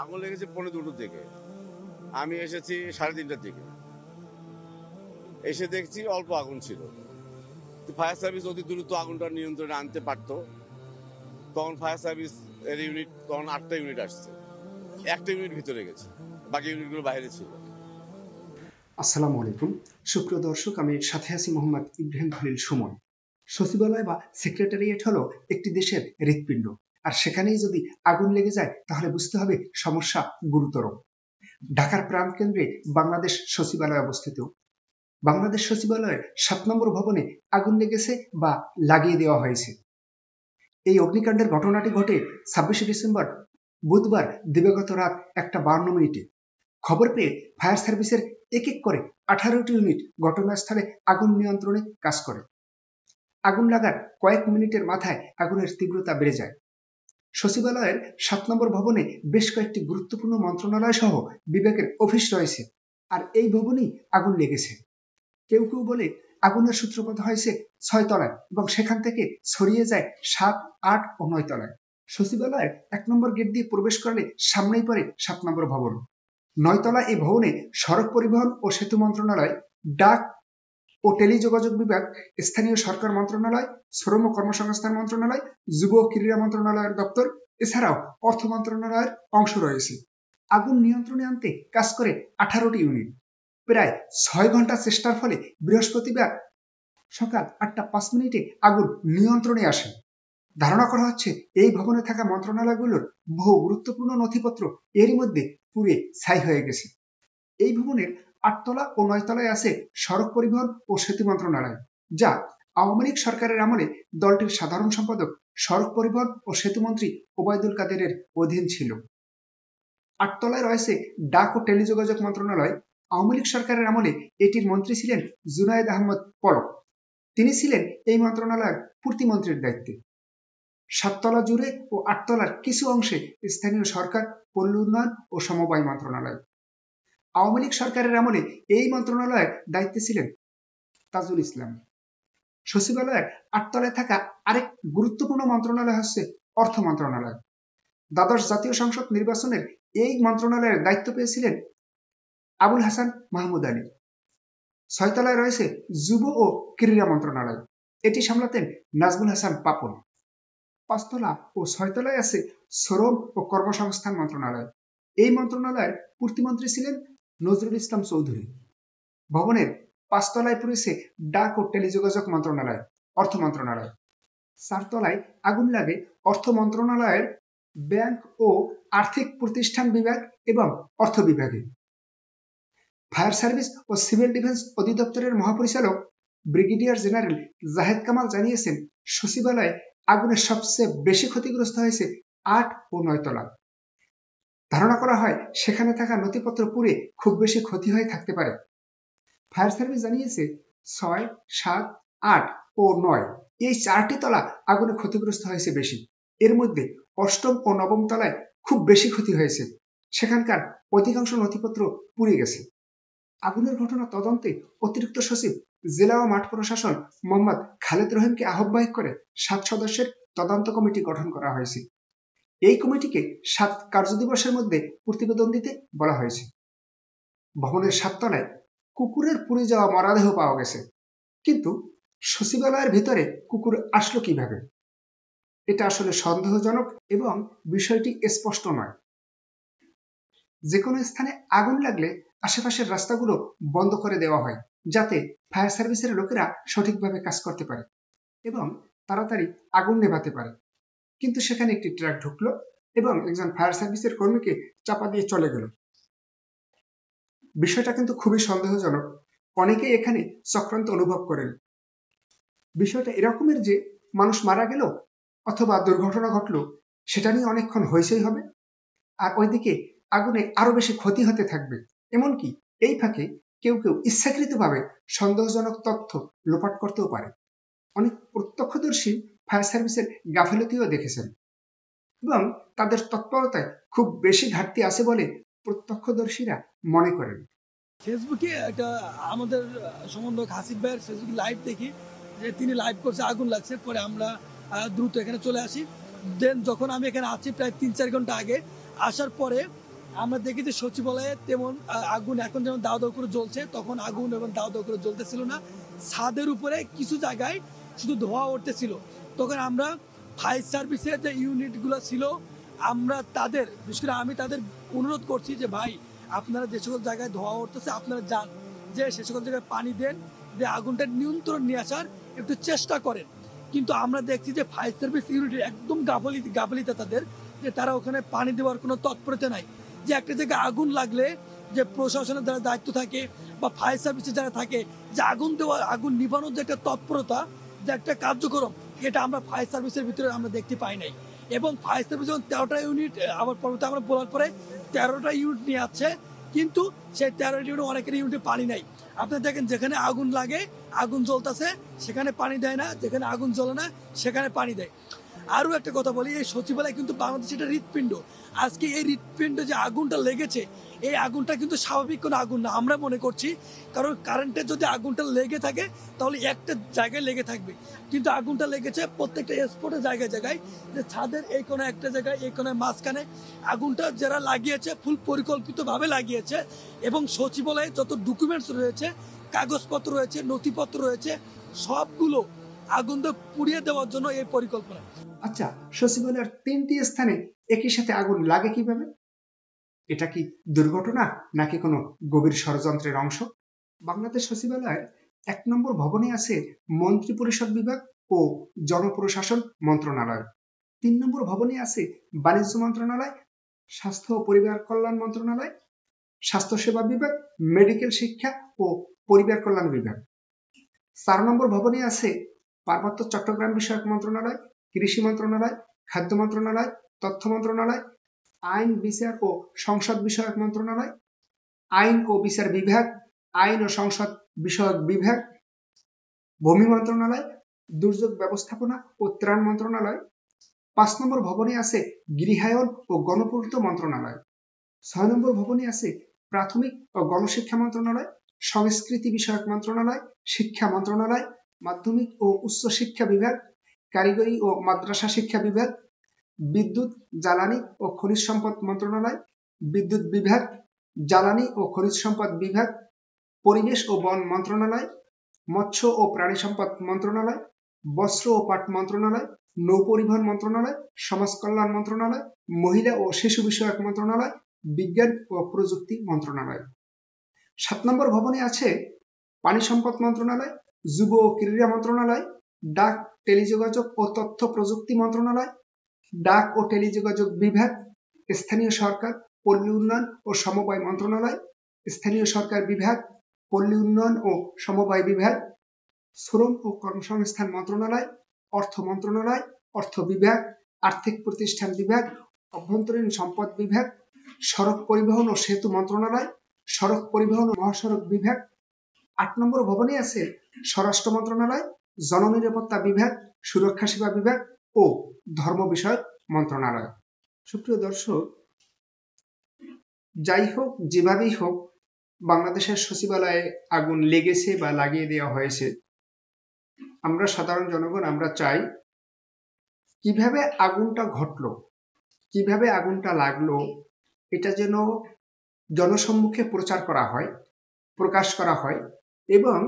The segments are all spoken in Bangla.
আগুন লেগেছে 2:45 থেকে, আমি এসেছি 3:30টার দিকে। এসে দেখছি অল্প আগুন ছিল। ফায়ার সার্ভিস অতি দ্রুত আগুনটা নিয়ন্ত্রণে আনতে পারতো। তখন ফায়ার সার্ভিস এর ইউনিট, তখন 8টা ইউনিট আসছে, একটা ইউনিট ভিতরে গেছে, বাকি ইউনিটগুলো বাইরে ছিল। আসসালামু আলাইকুম সুপ্রিয় দর্শক, আমি সাথে আছি মোহাম্মদ ইব্রাহিম খলিল সুমন। সচিবালয় বা সেক্রেটারিয়েট হলো একটি দেশের হৃৎপিণ্ড, আর সেখানেই যদি আগুন লেগে যায় তাহলে বুঝতে হবে সমস্যা গুরুতর। ঢাকার প্রাণকেন্দ্রে বাংলাদেশ সচিবালয় অবস্থিত। বাংলাদেশ সচিবালয়ের 7 নম্বর ভবনে আগুন লেগেছে বা লাগিয়ে দেওয়া হয়েছে। এই অগ্নিকাণ্ডের ঘটনাটি ঘটে 26শে ডিসেম্বর বুধবার দিবাগত রাত 1:52 খবর পেয়ে ফায়ার সার্ভিসের এক এক করে 18টি ইউনিট ঘটনাস্থলে আগুন নিয়ন্ত্রণে কাজ করে। আগুন লাগার কয়েক মিনিটের মাথায় আগুনের তীব্রতা বেড়ে যায়। সচিবালয়ের 7 নম্বর ভবনে বেশ কয়েকটি গুরুত্বপূর্ণ মন্ত্রণালয় সহ বিভাগের অফিস রয়েছে, আর এই ভবনেই আগুন লেগেছে। কেউ কেউ বলে আগুনের সূত্রপাত হয়েছে 6 তলায় এবং সেখান থেকে ছড়িয়ে যায় 7, 8 ও 9 তলায়। সচিবালয়ের 1 নম্বর গেট দিয়ে প্রবেশ করলে সামনেই পড়ে 7 নম্বর ভবন। 9 তলা এই ভবনে সড়ক পরিবহন ও সেতু মন্ত্রণালয়, ডাক ও টেলিযোগাযোগ বিভাগ, স্থানীয় সরকার মন্ত্রণালয়, শ্রম ও কর্মসংস্থান মন্ত্রণালয়, যুব ও ক্রীড়া মন্ত্রণালয়ের দপ্তর, এছাড়াও অর্থ মন্ত্রণালয়ের অংশ রয়েছে। আগুন নিয়ন্ত্রণে আনতে কাজ করে 18টি ইউনিট। প্রায় 6 ঘন্টা চেষ্টার ফলে বৃহস্পতিবার সকাল 8:05 আগুন নিয়ন্ত্রণে আসে। ধারণা করা হচ্ছে এই ভবনে থাকা মন্ত্রণালয়গুলোর বহু গুরুত্বপূর্ণ নথিপত্র এরই মধ্যে পুড়ে ছাই হয়ে গেছে। এই ভবনের 8 তলা ও 9 তলায় আছে সড়ক পরিবহন ও সেতু মন্ত্রণালয়, যা আওয়ামী লীগ সরকারের আমলে দলটির সাধারণ সম্পাদক সড়ক পরিবহন ও সেতু মন্ত্রী ওবায়দুল কাদেরের অধীন ছিল। 8 তলায় রয়েছে ডাক ও টেলিযোগাযোগ মন্ত্রণালয়। আওয়ামী লীগ সরকারের আমলে এটির মন্ত্রী ছিলেন জুনায়েদ আহমদ পলক। তিনি ছিলেন এই মন্ত্রণালয়ের প্রতিমন্ত্রীর দায়িত্বে। 7 তলা জুড়ে ও 8 তলার কিছু অংশে স্থানীয় সরকার, পল্লী উন্নয়ন ও সমবায় মন্ত্রণালয়। আওয়ামী লীগ সরকারের আমলে এই মন্ত্রণালয়ের দায়িত্বে ছিলেন তাজুল ইসলাম। সচিবালয়ের 8 তলায় থাকা আরেক গুরুত্বপূর্ণ মন্ত্রণালয় হচ্ছে অর্থ মন্ত্রণালয়। দ্বাদশ জাতীয় সংসদ নির্বাচনের এই মন্ত্রণালয়ের দায়িত্ব পেয়েছিলেন আবুল হাসান মাহমুদ আলী। 6 তলায় রয়েছে যুব ও ক্রীড়া মন্ত্রণালয়, এটি সামলাতেন নাজমুল হাসান পাপন। 5 তলা ও 6 তলায় আছে শ্রম ও কর্মসংস্থান মন্ত্রণালয়। এই মন্ত্রণালয়ের প্রতিমন্ত্রী ছিলেন নজরুল ইসলাম চৌধুরী। ভবনের 5 তলায় পড়েছে ডাক ও টেলিযোগাযোগ মন্ত্রণালয়, অর্থ মন্ত্রণালয়। 4 তলায় আগুন লাগে অর্থ মন্ত্রণালয়ের ব্যাংক ও আর্থিক প্রতিষ্ঠান বিভাগ এবং অর্থ বিভাগে। ফায়ার সার্ভিস ও সিভিল ডিফেন্স অধিদপ্তরের মহাপরিচালক ব্রিগেডিয়ার জেনারেল জাহেদ কামাল জানিয়েছেন, সচিবালয়ে আগুনের সবচেয়ে বেশি ক্ষতিগ্রস্ত হয়েছে 8 ও 9 তলা। ধারণা করা হয় সেখানে থাকা নথিপত্র পুড়ে খুব বেশি ক্ষতি হয়ে থাকতে পারে। ফায়ার সার্ভিস জানিয়েছে 6, 7, 8 ও 9 এই 4টি তলা আগুনে ক্ষতিগ্রস্ত হয়েছে বেশি। এর মধ্যে 8ম ও 9ম তলায় খুব বেশি ক্ষতি হয়েছে, সেখানকার অধিকাংশ নথিপত্র পুড়ে গেছে। আগুনের ঘটনা তদন্তে অতিরিক্ত সচিব জেলা ও মাঠ প্রশাসন মোহাম্মদ খালেদ রহিমকে আহ্বায়ক করে 7 সদস্যের তদন্ত কমিটি গঠন করা হয়েছে। এই কমিটিকে 7 কার্যদিবসের মধ্যে প্রতিবেদন দিতে বলা হয়েছে। ভবনের 7 তলায় কুকুরের পুড়ে যাওয়া মরদেহ পাওয়া গেছে, কিন্তু সচিবালয়ের ভিতরে কুকুর আসলো কিভাবে, এটা আসলে সন্দেহজনক এবং বিষয়টি স্পষ্ট নয়। যে কোনো স্থানে আগুন লাগলে আশেপাশের রাস্তাগুলো বন্ধ করে দেওয়া হয়, যাতে ফায়ার সার্ভিসের লোকেরা সঠিকভাবে কাজ করতে পারে এবং তাড়াতাড়ি আগুন নেভাতে পারে। কিন্তু সেখানে একটি ট্রাক ঢুকলো এবং একজন ফায়ার সার্ভিসের কর্মীকে চাপা দিয়ে চলে গেল। বিষয়টা কিন্তু খুবই সন্দেহজনক। অনেকেই এখানে চক্রান্ত অনুভব করেন। বিষয়টা এরকমের যে মানুষ মারা গেল অথবা দুর্ঘটনা ঘটলো, সেটা নিয়ে অনেকক্ষণ হইচই হবে, আর ওইদিকে আগুনে আরো বেশি ক্ষতি হতে থাকবে। এমনকি এই ফাঁকে কেউ কেউ ইচ্ছাকৃতভাবে সন্দেহজনক তথ্য লোপাট করতেও পারে। অনেক প্রত্যক্ষদর্শী ফায়ার সার্ভিসের গাফিলতিও দেখেছেন এবং তাদের তৎপরতায় খুব বেশি ঘাটতি আছে বলে প্রত্যক্ষদর্শীরা মনে করেন। ফেসবুকে একটা আমাদের সম্বন্ধক হাসিব ভাইয়ের ফেসবুকে লাইভ দেখি যে তিনি লাইভ করছে আগুন লাগছে, পরে আমরা দ্রুত এখানে চলে আসি। দেন যখন আমি এখানে আছি প্রায় 3-4 ঘন্টা আগে, আসার পরে আমরা দেখি যে সচিবালয়ে তেমন আগুন এখন যেমন দাও দাও করে জ্বলছে, তখন আগুন এবং দাও দাও করে জ্বলতেছিল না। ছাদের উপরে কিছু জায়গায় শুধু ধোঁয়া উঠতেছিল। তখন আমরা ফায়ার সার্ভিসের যে ইউনিটগুলো ছিল, আমরা তাদের, বিশেষ করে আমি তাদের অনুরোধ করছি যে ভাই, আপনারা যে সকল জায়গায় ধোঁয়া উঠতেছে আপনারা যান, যে সে সকল জায়গায় পানি দেন, যে আগুনটা নিয়ন্ত্রণ নিয়ে আসার একটু চেষ্টা করেন। কিন্তু আমরা দেখছি যে ফায়ার সার্ভিস ইউনিটের একদম গাফলিতে তাদের, যে তারা ওখানে পানি দেওয়ার কোনো তৎপরতা নাই। যে একটা জায়গায় আগুন লাগলে যে প্রশাসনের যারা দায়িত্ব থাকে বা ফায়ার সার্ভিসে যারা থাকে, যে আগুন দেওয়ার, আগুন নিভানোর যে একটা তৎপরতা, যে একটা কার্যক্রম, এটা আমরা ফায়ার সার্ভিসের ভিতরে আমরা দেখতে পাই নাই। এবং ফায়ার সার্ভিস যখন 13টা ইউনিট, আবার পরবর্তী আমরা বলার পরে 13টা ইউনিট নিয়ে আসছে, কিন্তু সেই 13টা ইউনিট অনেকের ইউনিটে পানি নাই। আপনি দেখেন যেখানে আগুন লাগে, আগুন জ্বলতেছে, সেখানে পানি দেয় না, যেখানে আগুন জ্বলে না সেখানে পানি দেয়। আরও একটা কথা বলি, এই সচিবালয় কিন্তু বাংলাদেশের একটা হৃৎপিণ্ড। আজকে এই হৃৎপিণ্ডে যে আগুনটা লেগেছে, এই আগুনটা কিন্তু স্বাভাবিক কোনো আগুন না আমরা মনে করছি। কারণ কারেন্টের যদি আগুনটা লেগে থাকে তাহলে একটা জায়গায় লেগে থাকবে, কিন্তু আগুনটা লেগেছে প্রত্যেকটা স্পটের জায়গায় জায়গায়, যে ছাদের এই কোনো একটা জায়গায়, এই কোনো মাঝখানে আগুনটা যারা লাগিয়েছে ফুল পরিকল্পিতভাবে লাগিয়েছে। এবং সচিবালয়ে যত ডকুমেন্টস রয়েছে, কাগজপত্র রয়েছে, নথিপত্র রয়েছে, সবগুলো আগুন দিয়ে পুড়িয়ে দেওয়ার জন্য এই পরিকল্পনা। আচ্ছা, সচিবালয়ের 3টি স্থানে একই সাথে আগুন লাগে কিভাবে? এটা কি দুর্ঘটনা নাকি কোনো গভীর ষড়যন্ত্রের অংশ? বাংলাদেশ সচিবালয়ের 1 নম্বর ভবনে আছে মন্ত্রী পরিষদ বিভাগ ও জনপ্রশাসন মন্ত্রণালয়। 3 নম্বর ভবনে আছে বাণিজ্য মন্ত্রণালয়, স্বাস্থ্য ও পরিবার কল্যাণ মন্ত্রণালয়, স্বাস্থ্যসেবা বিভাগ, মেডিকেল শিক্ষা ও পরিবার কল্যাণ বিভাগ। 4 নম্বর ভবনে আছে পার্বত্য চট্টগ্রাম বিষয়ক মন্ত্রণালয়, কৃষি মন্ত্রণালয়, খাদ্য মন্ত্রণালয়, তথ্য মন্ত্রণালয়, আইন বিচার ও সংসদ বিষয়ক মন্ত্রণালয়, আইন ও বিচার বিভাগ, আইন ও সংসদ বিষয়ক বিভাগ, ভূমি মন্ত্রণালয়, দুর্যোগ ব্যবস্থাপনা ও ত্রাণ মন্ত্রণালয়। 5 নম্বর ভবনে আছে গৃহায়ন ও গণপূর্ত মন্ত্রণালয়। 6 নম্বর ভবনে আছে প্রাথমিক ও গণশিক্ষা মন্ত্রণালয়, সংস্কৃতি বিষয়ক মন্ত্রণালয়, শিক্ষা মন্ত্রণালয়, মাধ্যমিক ও উচ্চ শিক্ষা বিভাগ, কারিগরি ও মাদ্রাসা শিক্ষা বিভাগ, বিদ্যুৎ, জ্বালানি ও খনিজ সম্পদ মন্ত্রণালয়, বিদ্যুৎ বিভাগ, জ্বালানি ও খনিজ সম্পদ বিভাগ, পরিবেশ ও বন মন্ত্রণালয়, মৎস্য ও প্রাণী সম্পদ মন্ত্রণালয়, বস্ত্র ও পাট মন্ত্রণালয়, নৌ পরিবহন মন্ত্রণালয়, সমাজ কল্যাণ মন্ত্রণালয়, মহিলা ও শিশু বিষয়ক মন্ত্রণালয়, বিজ্ঞান ও প্রযুক্তি মন্ত্রণালয়। 7 নম্বর ভবনে আছে পানি সম্পদ মন্ত্রণালয়, যুব ও ক্রীড়া মন্ত্রণালয়, ডাক, টেলিযোগাযোগ ও তথ্য প্রযুক্তি মন্ত্রণালয়, ডাক ও টেলিযোগাযোগ বিভাগ, স্থানীয় সরকার, পল্লী উন্নয়ন ও সমবায় মন্ত্রণালয়, স্থানীয় সরকার বিভাগ, পল্লী উন্নয়ন ও সমবায় বিভাগ, শ্রম ও কর্মসংস্থান মন্ত্রণালয়, অর্থ মন্ত্রণালয়, অর্থ বিভাগ, আর্থিক প্রতিষ্ঠান বিভাগ, অভ্যন্তরীণ সম্পদ বিভাগ, সড়ক পরিবহন ও সেতু মন্ত্রণালয়, সড়ক পরিবহন ও মহাসড়ক বিভাগ। 8 নম্বর ভবনে আছে স্বরাষ্ট্র মন্ত্রণালয়, জননিরাপত্তা বিভাগ, সুরক্ষা সেবা বিভাগ ও ধর্ম বিষয়ক মন্ত্রণালয়। সুপ্রিয় দর্শক, যাই হোক, যেভাবেই হোক, বাংলাদেশের সচিবালয়ে আগুন লেগেছে বা লাগিয়ে দেওয়া হয়েছে, আমরা সাধারণ জনগণ আমরা চাই কিভাবে আগুনটা ঘটলো, কিভাবে আগুনটা লাগলো, এটা যেন জনসম্মুখে প্রচার করা হয়, প্রকাশ করা হয়, এবং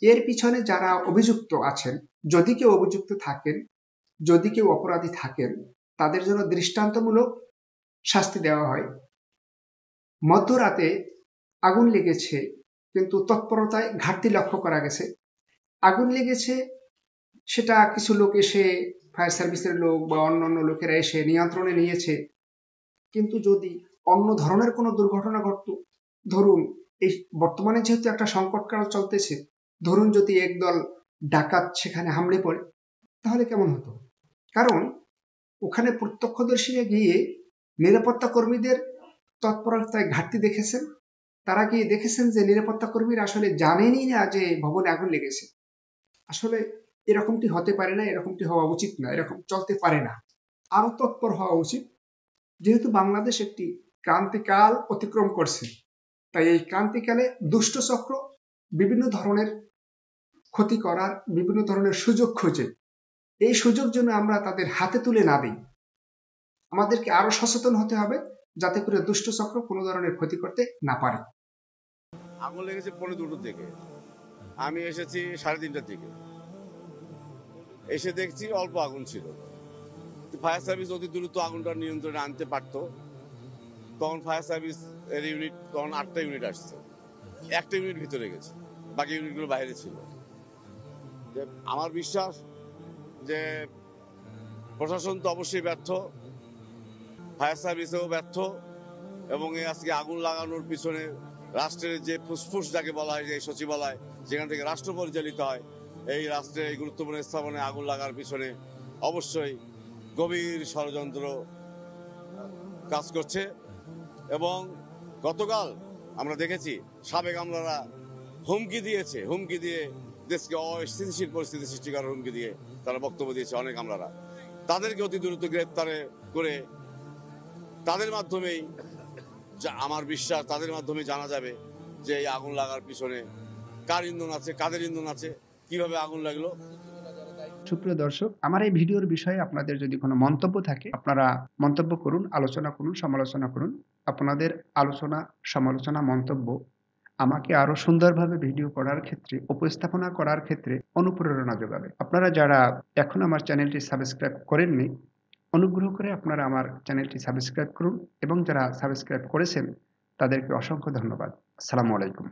এর পিছনে যারা অভিযুক্ত আছেন, যদি কেউ অভিযুক্ত থাকেন, যদি কেউ অপরাধী থাকেন, তাদের জন্য দৃষ্টান্তমূলক শাস্তি দেওয়া হয়। মধ্যরাতে আগুন লেগেছে, কিন্তু তৎপরতায় ঘাটতি লক্ষ্য করা গেছে। আগুন লেগেছে, সেটা কিছু লোক এসে, ফায়ার সার্ভিসের লোক বা অন্যান্য লোকেরা এসে নিয়ন্ত্রণে নিয়েছে, কিন্তু যদি অন্য ধরনের কোনো দুর্ঘটনা ঘটতো, ধরুন এই বর্তমানে যেহেতু একটা সংকটকাল চলতেছে, ধরুন যদি একদল ডাকাত সেখানে হামলে পড়ে, তাহলে কেমন হতো? কারণ ওখানে প্রত্যক্ষদর্শীরা গিয়ে নিরাপত্তা কর্মীদের তৎপরতায় ঘাটতি দেখেছেন। তারা গিয়ে দেখেছেন যে নিরাপত্তা কর্মীরা আসলে জানেনই না যে ভবনে আগুন লেগেছে। আসলে এরকমটি হতে পারে না, এরকমটি হওয়া উচিত না, এরকম চলতে পারে না। আরো তৎপর হওয়া উচিত। যেহেতু বাংলাদেশ একটি ক্রান্তিকাল অতিক্রম করছে, তাই এই ক্রান্তিকালে দুষ্ট চক্র বিভিন্ন ধরনের ক্ষতি করার বিভিন্ন ধরনের সুযোগ খোঁজে। এই সুযোগ যেন আমরা তাদের হাতে তুলে না দিই। আমাদেরকে আরো সচেতন হতে হবে, যাতে করে দুষ্ট চক্র কোনো ধরনের ক্ষতি করতে না পারে। আগুন লেগেছে 2:45 দিকে, আমি এসেছি 3:30টার দিকে। এসে দেখছি অল্প আগুন ছিল। ফায়ার সার্ভিস অতি দ্রুত আগুনটা নিয়ন্ত্রণে আনতে পারতো। তখন ফায়ার সার্ভিস এর ইউনিট, তখন 8টা ইউনিট আসছে, একটা ইউনিট ভিতরে গেছে, বাকি ইউনিটগুলো বাইরে ছিল। যে আমার বিশ্বাস যে প্রশাসন তো অবশ্যই ব্যর্থ, ফায়ার সার্ভিসেও ব্যর্থ, এবং এই আজকে আগুন লাগানোর পিছনে রাষ্ট্রের যে ফুসফুস যাকে বলা হয়, যে সচিবালয় যেখান থেকে রাষ্ট্র পরিচালিত হয়, এই রাষ্ট্রের এই গুরুত্বপূর্ণ স্থাপনে আগুন লাগার পিছনে অবশ্যই গভীর ষড়যন্ত্র কাজ করছে। এবং গতকাল আমরা দেখেছি সাবেক আমলারা হুমকি দিয়ে দেশকে অস্থিতিশীল পরিস্থিতি সৃষ্টি করার হুমকি দিয়ে তারা বক্তব্য দিয়েছে। অনেক আমলারা, তাদেরকে অতি দ্রুত গ্রেপ্তারে করে তাদের মাধ্যমেই, আমার বিশ্বাস তাদের মাধ্যমে জানা যাবে যে এই আগুন লাগার পিছনে কার ইন্ধন আছে, কাদের ইন্ধন আছে, কিভাবে আগুন লাগলো। সুপ্রিয় দর্শক, আমার এই ভিডিওর বিষয়ে আপনাদের যদি কোনো মন্তব্য থাকে, আপনারা মন্তব্য করুন, আলোচনা করুন, সমালোচনা করুন। আপনাদের আলোচনা, সমালোচনা, মন্তব্য আমাকে আরো সুন্দরভাবে ভিডিও করার ক্ষেত্রে, উপস্থাপনা করার ক্ষেত্রে অনুপ্রেরণা যোগাবে। আপনারা যারা এখন আমার চ্যানেলটি সাবস্ক্রাইব করেননি, অনুগ্রহ করে আপনারা আমার চ্যানেলটি সাবস্ক্রাইব করুন, এবং যারা সাবস্ক্রাইব করেছেন তাদেরকে অসংখ্য ধন্যবাদ। আসসালামু আলাইকুম।